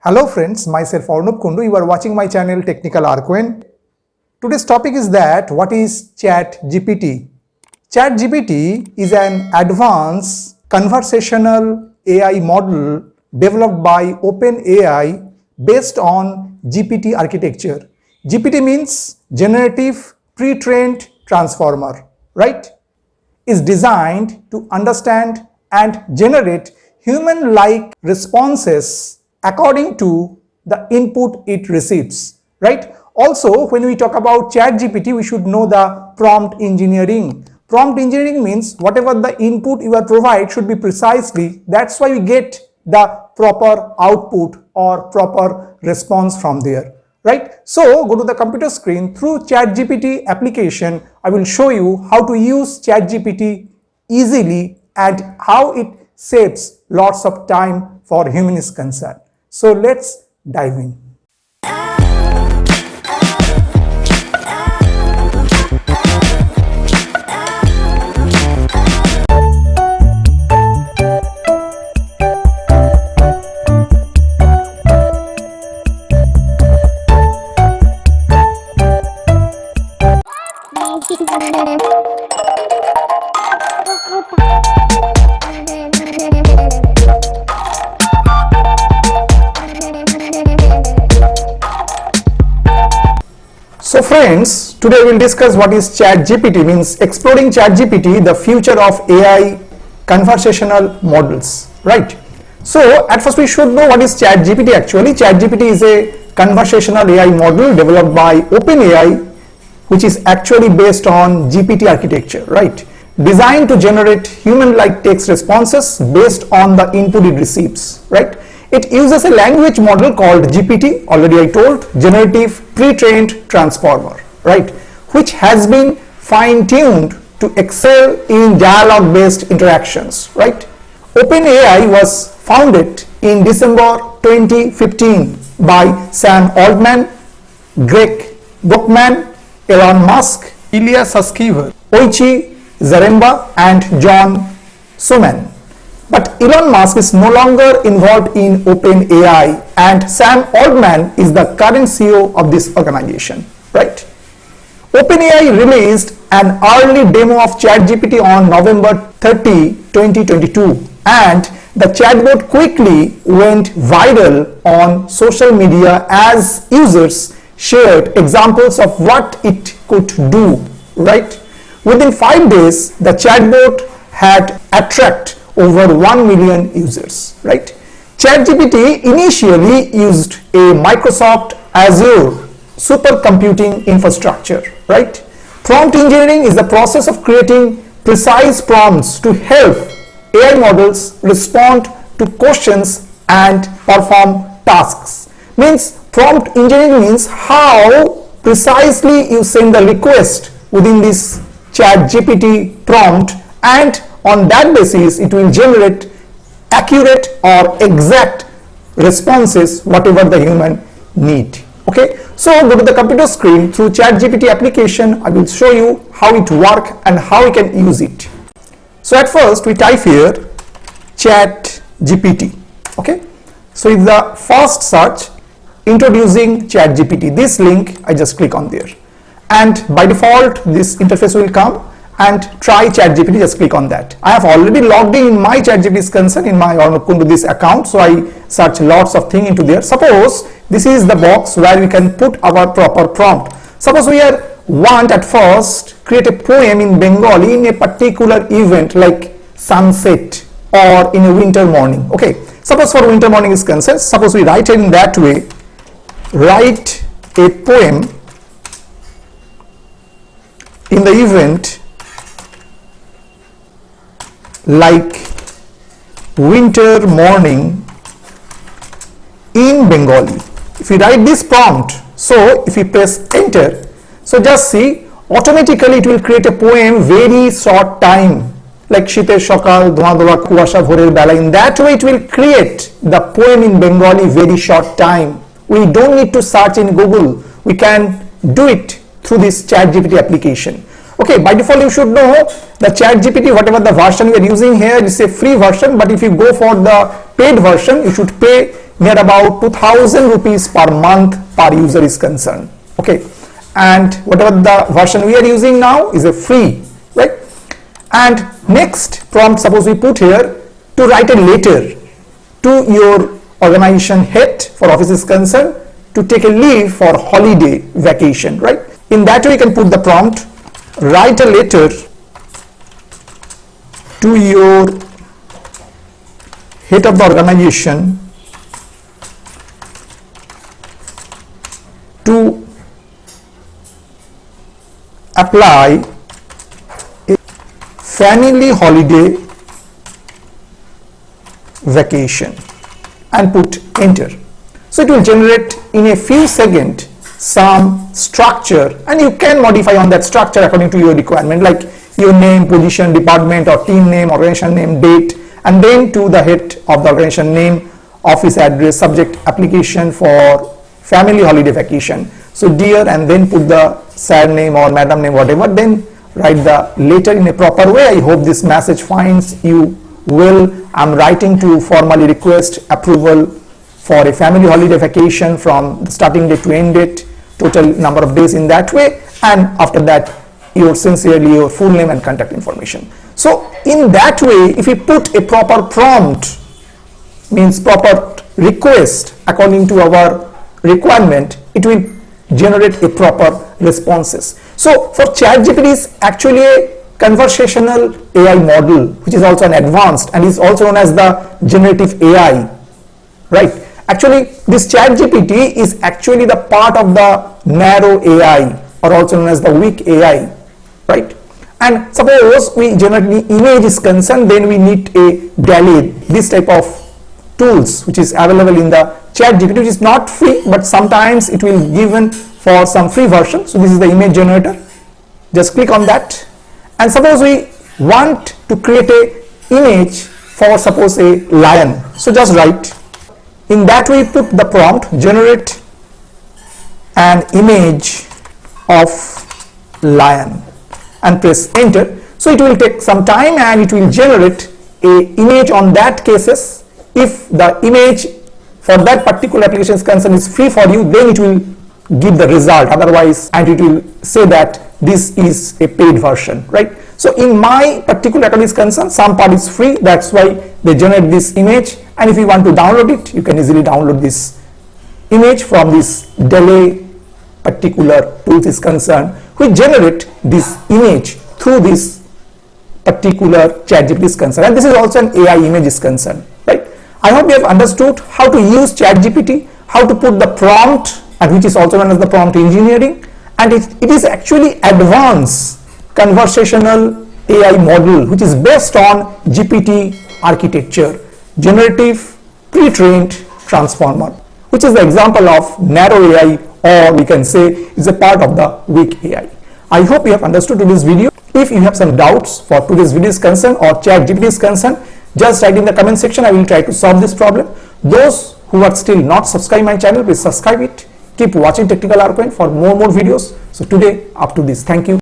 Hello friends, myself Arnab Kundu. You are watching my channel Technical Arquen. Today's topic is that what is chatGPT? chatGPT is an advanced conversational AI model developed by OpenAI based on GPT architecture. GPT means Generative Pre-trained Transformer, right? Is designed to understand and generate human-like responses according to the input it receives, right? Also, when we talk about ChatGPT, we should know the prompt engineering. Prompt engineering means whatever the input you are provide should be precisely, that's why we get the proper output or proper response from there, right? So go to the computer screen. Through ChatGPT application, I will show you how to use ChatGPT easily and how it saves lots of time for human is concerned. So let's dive in. So friends, today we will discuss what is ChatGPT, means exploring ChatGPT, the future of AI conversational models, right? So at first we should know what is ChatGPT actually. ChatGPT is a conversational AI model developed by OpenAI, which is actually based on GPT architecture, right? Designed to generate human-like text responses based on the input it receives, right? It uses a language model called GPT, already I told, Generative Pre-trained Transformer, right? Which has been fine-tuned to excel in dialogue-based interactions, right? OpenAI was founded in December 2015 by Sam Altman, Greg Brockman, Elon Musk, Ilya Sutskever, Oichi Zaremba, and John Suman. But Elon Musk is no longer involved in OpenAI and Sam Altman is the current CEO of this organization, right? OpenAI released an early demo of ChatGPT on November 30, 2022 and the chatbot quickly went viral on social media as users shared examples of what it could do, right? Within 5 days, the chatbot had attracted over 1 million users, right? ChatGPT initially used a Microsoft Azure supercomputing infrastructure, right? Prompt engineering is the process of creating precise prompts to help AI models respond to questions and perform tasks. Means prompt engineering means how precisely you send the request within this ChatGPT prompt, and on that basis it will generate accurate or exact responses whatever the human need. Okay, so go to the computer screen. Through ChatGPT application I will show you how it works and how you can use it. So at first we type here ChatGPT. Okay, so if the first search introducing ChatGPT, this link I just click on there and by default this interface will come and try ChatGPT, just click on that. I have already logged in my ChatGPT is concerned in my Arnab Kundu this account, so I search lots of things into there. Suppose this is the box where we can put our proper prompt. Suppose we want at first create a poem in Bengali in a particular event like sunset or in a winter morning. Okay, suppose for winter morning is concerned, suppose we write it in that way, write a poem in the event like winter morning in Bengali. If we write this prompt, so if we press enter, so just see automatically it will create a poem very short time like শীতের সকাল ধোঁয়া ধোঁয়া কুয়াশা ভোরের বেলা. In that way it will create the poem in Bengali very short time. We don't need to search in Google, we can do it through this ChatGPT application. Okay, by default you should know the ChatGPT, whatever the version we are using here is a free version, but if you go for the paid version you should pay near about 2000 rupees per month per user is concerned. Okay, and whatever the version we are using now is a free, right? And next prompt, suppose we put here to write a letter to your organization head for office is concerned to take a leave for holiday vacation, right? In that way you can put the prompt, write a letter to your head of the organization to apply a family holiday vacation and put enter. So it will generate in a few seconds some structure, and you can modify on that structure according to your requirement, like your name, position, department or team name, organization name, date, and then to the head of the organization name, office address, subject application for family holiday vacation. So dear, and then put the sir name or madam name, whatever, then write the letter in a proper way. I hope this message finds you well. I'm writing to formally request approval for a family holiday vacation from the starting date to end date, total number of days in that way, and after that your sincerely your full name and contact information. So in that way, if you put a proper prompt, means proper request according to our requirement, it will generate a proper responses. So for ChatGPT is actually a conversational AI model, which is also an advanced and is also known as the generative AI, right? Actually this ChatGPT is actually the part of the narrow AI, or also known as the weak AI, right? And suppose we generate the image is concerned, then we need a DALL-E, this type of tools which is available in the ChatGPT, which is not free, but sometimes it will given for some free version. So this is the image generator. Just click on that, and suppose we want to create a image for suppose a lion. So just write. In that way, put the prompt, generate an image of lion, and press enter. So it will take some time and it will generate a image on that cases. If the image for that particular application is concerned is free for you, then it will give the result. Otherwise, and it will say that this is a paid version, right? So in my particular account is concerned, some part is free, that's why they generate this image. And if you want to download it, you can easily download this image from this DALL-E particular tools is concerned, which generate this image through this particular ChatGPT is concerned. And this is also an AI image is concerned, right? I hope you have understood how to use ChatGPT, how to put the prompt, and which is also known as the prompt engineering. And it is actually advanced conversational AI model, which is based on GPT architecture, generative pre-trained transformer, which is the example of narrow AI, or we can say is a part of the weak AI. I hope you have understood today's video. If you have some doubts for today's video is concerned or ChatGPT is concerned, just write in the comment section. I will try to solve this problem. Those who are still not subscribed my channel, please subscribe it. Keep watching Technical Arcane for more videos. So today up to this. Thank you.